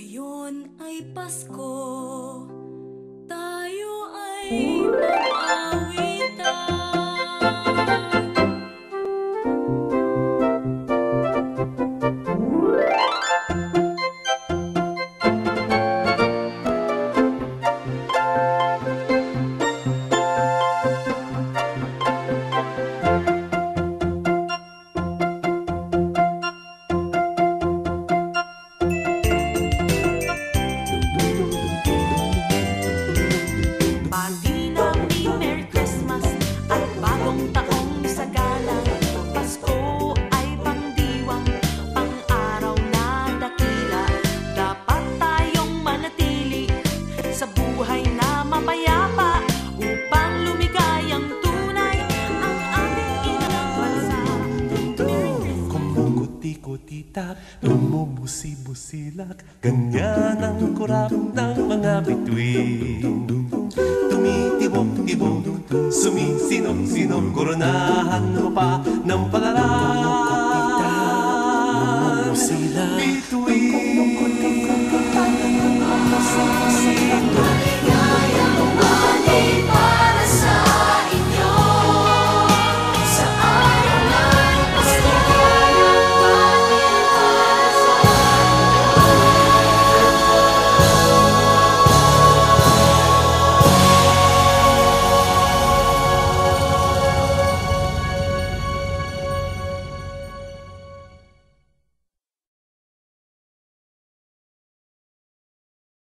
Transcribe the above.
Ngayon ay Pasko, tayo ay mag-awitan. Bumubusi-busilak, ganyan ang kurap ng mga bituin. Tumitibok-tibok, sumisinok-sinok, koronahan mo pa ng palala.